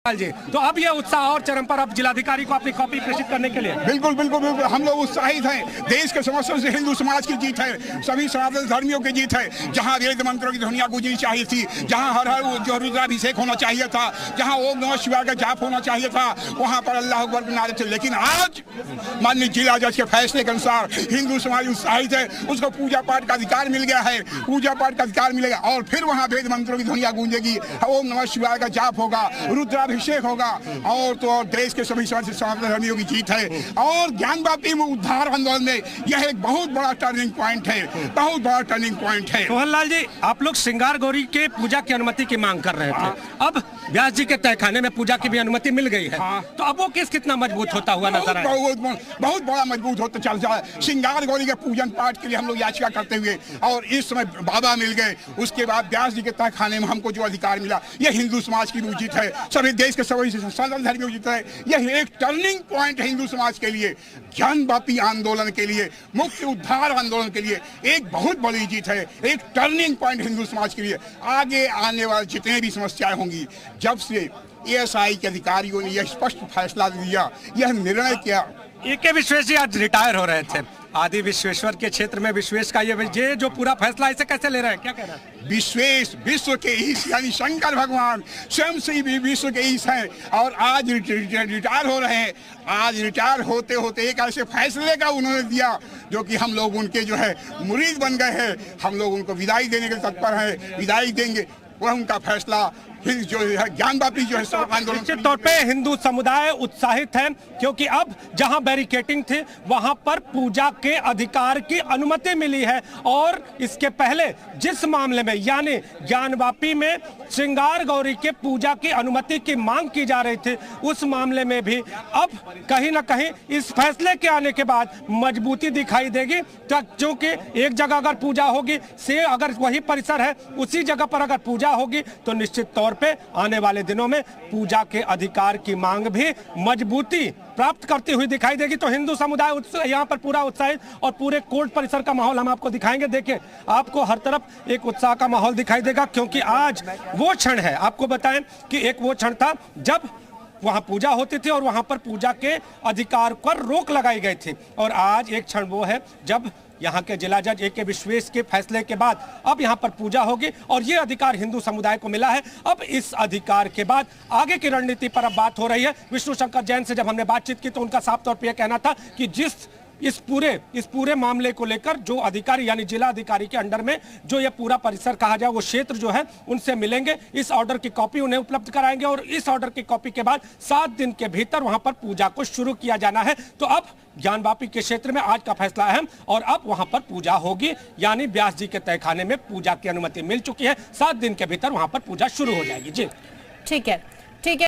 जी, तो अब ये उत्साह और चरम पर, अब जिलाधिकारी को अपनी कॉपी प्रेषित करने के लिए बिल्कुल बिल्कुल बिल्कुल हम लोग उत्साहित हैं। देश के समस्याओं से हिंदू समाज की जीत है, सभी सनातन धर्मियों की जीत है। जहां वेद मंत्रों की ध्वनियां गूंजनी चाहिए थी, जहां हर हर जो रुद्राभिषेक होना चाहिए था, जहां ओम नमः शिवाय का जाप होना चाहिए था, वहां पर अल्लाह अकबर के नारे थे। लेकिन आज माननीय जिला जज के फैसले के अनुसार हिंदू समाज उत्साहित है, उसको पूजा पाठ का अधिकार मिल गया है, पूजा पाठ का अधिकार मिलेगा और फिर वहां वेद मंत्रों की ध्वनियां गूंजेगी, ओम नमः शिवाय का जाप होगा, रुद्राभिषेक होगा और तो और देश के सभी सनातन धर्मियों की जीत है। और ज्ञानवापी में उद्धार आंदोलन में यह एक बहुत बड़ा टर्निंग पॉइंट है, बहुत बड़ा टर्निंग पॉइंट है। सोहनलाल जी, आप लोग श्रृंगार गौरी के पूजा की अनुमति की मांग कर रहे थे, अब व्यास जी के तहखाने में पूजा की भी अनुमति मिल गई है, तो अब वो केस कितना मजबूत होता हुआ नजर आया? बहुत बड़ा मजबूत होता चल रहा है। श्रृंगार गौरी के पूजन पाठ के लिए हम लोग याचिका करते हुए और इस समय बाबा मिल गए, उसके बाद व्यास जी के तहखाने में हमको जो अधिकार मिला, यह हिंदू समाज की जीत है, सभी देश के सभी सनातन धर्मियों की जीत है। यह एक टर्निंग पॉइंट है हिंदू समाज के लिए, ज्ञानवापी आंदोलन के लिए, मुक्ति उद्धार आंदोलन के लिए एक बहुत बड़ी जीत है, एक टर्निंग पॉइंट हिंदू समाज के लिए। आगे आने वाले जितने भी समस्याएं होंगी, जब से एएसआई के अधिकारियों ने यह स्पष्ट फैसला दिया, यह निर्णय किया। ए.के. विश्वेश जी आज रिटायर हो रहे थे, आदि विश्वेश्वर के क्षेत्र में विश्वेश का ये जो पूरा फैसला इसे कैसे ले रहे हैं, क्या कहना है? विश्वेश विश्व के ईश यानी शंकर भगवान स्वयं से भी विश्व के ईश हैं और आज रिटायर हो रहे हैं। आज रिटायर होते होते एक ऐसे फैसले का उन्होंने दिया जो कि हम लोग उनके जो है मुरीद बन गए हैं। हम लोग उनको विदाई देने के तत्पर हैं, विदाई देंगे, वह उनका फैसला फिर जो है ज्ञानवापी जो है आंदोलन। निश्चित तौर पे हिंदू समुदाय उत्साहित है क्योंकि अब जहां बैरिकेटिंग थी वहां पर पूजा के अधिकार की अनुमति मिली है और इसके पहले जिस मामले में यानी ज्ञानवापी में श्रृंगार गौरी के पूजा की अनुमति की मांग की जा रही थी, उस मामले में भी अब कहीं ना कहीं इस फैसले के आने के बाद मजबूती दिखाई देगी। क्योंकि एक जगह अगर पूजा होगी से अगर वही परिसर है उसी जगह पर अगर पूजा होगी तो निश्चित तौर पे आने वाले दिनों में पूजा के अधिकार की मांग भी मजबूती प्राप्त करती हुई दिखाई देगी। तो हिंदू समुदाय यहाँ पर पूरा उत्साहित और पूरे कोर्ट परिसर का माहौल हम आपको दिखाएंगे। देखिए, आपको हर तरफ एक उत्साह का माहौल दिखाई देगा क्योंकि आज वो क्षण है, आपको बताएं कि एक वो क्षण था जब वहां पूजा होती थी और वहां पर पूजा के अधिकार पर रोक लगाई गई थी और आज एक क्षण वो है जब यहाँ के जिला जज ए.के. विश्वेश के फैसले के बाद अब यहाँ पर पूजा होगी और ये अधिकार हिंदू समुदाय को मिला है। अब इस अधिकार के बाद आगे की रणनीति पर अब बात हो रही है। विष्णु शंकर जैन से जब हमने बातचीत की तो उनका साफ तौर पर यह कहना था कि इस पूरे मामले को लेकर जो अधिकारी यानी जिला अधिकारी के अंडर में जो ये पूरा परिसर कहा जाए वो क्षेत्र जो है उनसे मिलेंगे, इस ऑर्डर की कॉपी उन्हें उपलब्ध कराएंगे और इस ऑर्डर की कॉपी के बाद 7 दिन के भीतर वहां पर पूजा को शुरू किया जाना है। तो अब ज्ञानवापी के क्षेत्र में आज का फैसला अहम और अब वहां पर पूजा होगी यानी व्यास जी के तहखाने में पूजा की अनुमति मिल चुकी है, 7 दिन के भीतर वहां पर पूजा शुरू हो जाएगी। जी ठीक है, ठीक है।